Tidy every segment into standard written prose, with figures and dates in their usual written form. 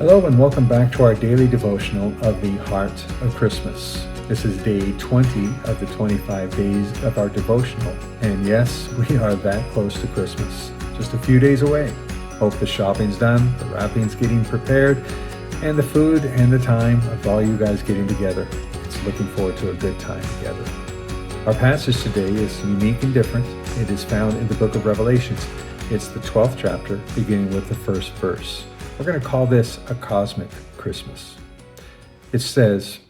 Hello and welcome back to our daily devotional of the Heart of Christmas. This is day 20 of the 25 days of our devotional. And yes, we are that close to Christmas. Just a few days away. Hope the shopping's done, the wrapping's getting prepared, and the food and the time of all you guys getting together. It's looking forward to a good time together. Our passage today is unique and different. It is found in the book of Revelations. It's the 12th chapter, beginning with the first verse. We're going to call this a cosmic Christmas. It says,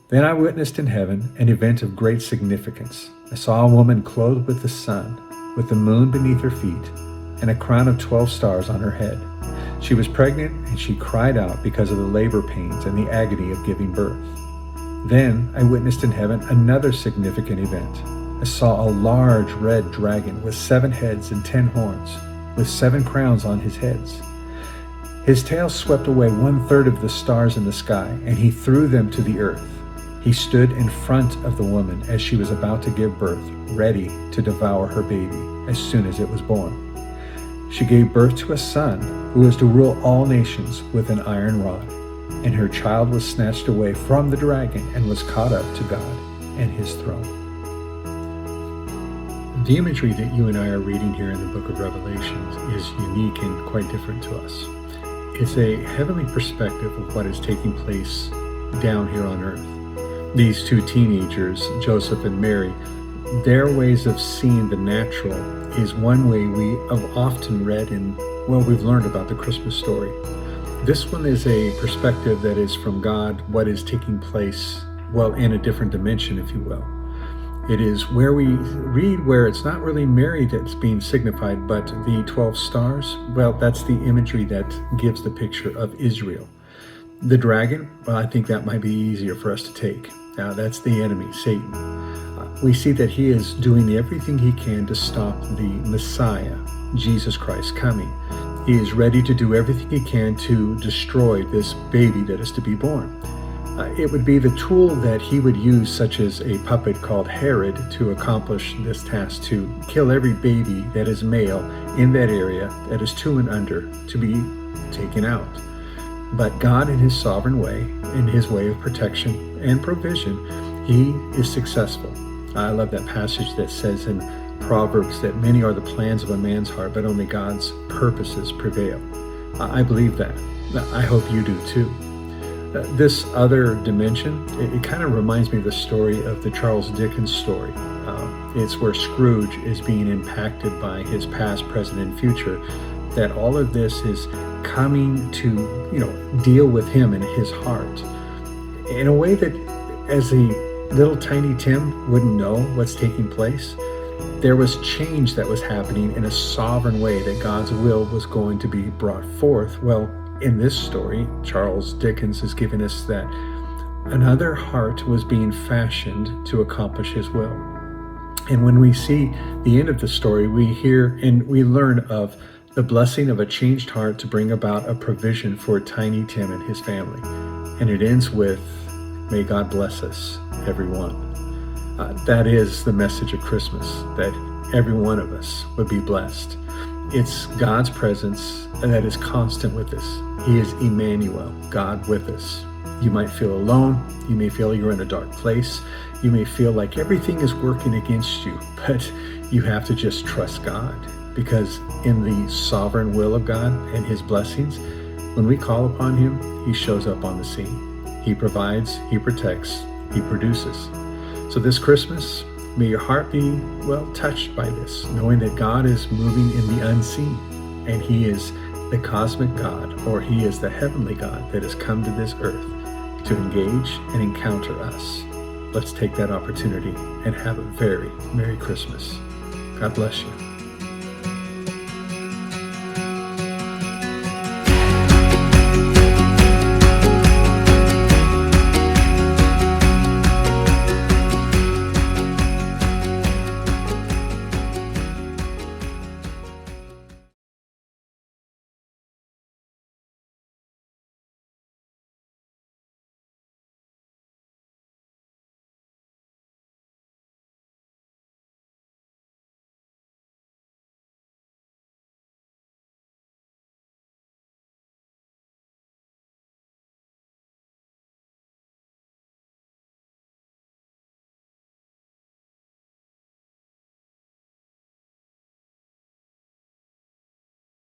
"Then I witnessed in heaven an event of great significance. I saw a woman clothed with the sun, with the moon beneath her feet, and a crown of 12 stars on her head. She was pregnant, and she cried out because of the labor pains and the agony of giving birth. Then I witnessed in heaven another significant event. I saw a large red dragon with 7 heads and 10 horns, with 7 crowns on his heads. His tail swept away 1/3 of the stars in the sky, and he threw them to the earth. He stood in front of the woman as she was about to give birth, ready to devour her baby as soon as it was born. She gave birth to a son who was to rule all nations with an iron rod, and her child was snatched away from the dragon and was caught up to God and his throne." The imagery that you and I are reading here in the book of Revelations is unique and quite different to us. It's a heavenly perspective of what is taking place down here on earth. These 2 teenagers, Joseph and Mary, their ways of seeing the natural is one way we have often read and, we've learned about the Christmas story. This one is a perspective that is from God, what is taking place, in a different dimension, if you will. It is where we read where it's not really Mary that's being signified, but the 12 stars. That's the imagery that gives the picture of Israel. The dragon, I think that might be easier for us to take. That's the enemy, Satan. We see that he is doing everything he can to stop the Messiah, Jesus Christ, coming. He is ready to do everything he can to destroy this baby that is to be born. It would be the tool that he would use, such as a puppet called Herod, to accomplish this task, to kill every baby that is male in that area that is 2 and under, to be taken out. But God, in his sovereign way, in his way of protection and provision, he is successful. I love that passage that says in Proverbs that many are the plans of a man's heart, but only God's purposes prevail. I believe that. I hope you do too. This other dimension, it kind of reminds me of the story of the Charles Dickens story. It's where Scrooge is being impacted by his past, present, and future, that all of this is coming to, deal with him in his heart in a way that as a little tiny Tim wouldn't know what's taking place. There was change that was happening in a sovereign way, that God's will was going to be brought forth. In this story, Charles Dickens is giving us that another heart was being fashioned to accomplish his will. And when we see the end of the story, we hear and we learn of the blessing of a changed heart to bring about a provision for Tiny Tim and his family. And it ends with, "May God bless us, everyone." That is the message of Christmas, that every one of us would be blessed. It's God's presence that is constant with us. He is Emmanuel, God with us. You might feel alone. You may feel you're in a dark place. You may feel like everything is working against you, but you have to just trust God, because in the sovereign will of God and his blessings, when we call upon him, he shows up on the scene. He provides, he protects, he produces. So this Christmas, may your heart be, touched by this, knowing that God is moving in the unseen, and he is the cosmic God, or he is the heavenly God that has come to this earth to engage and encounter us. Let's take that opportunity and have a very Merry Christmas. God bless you.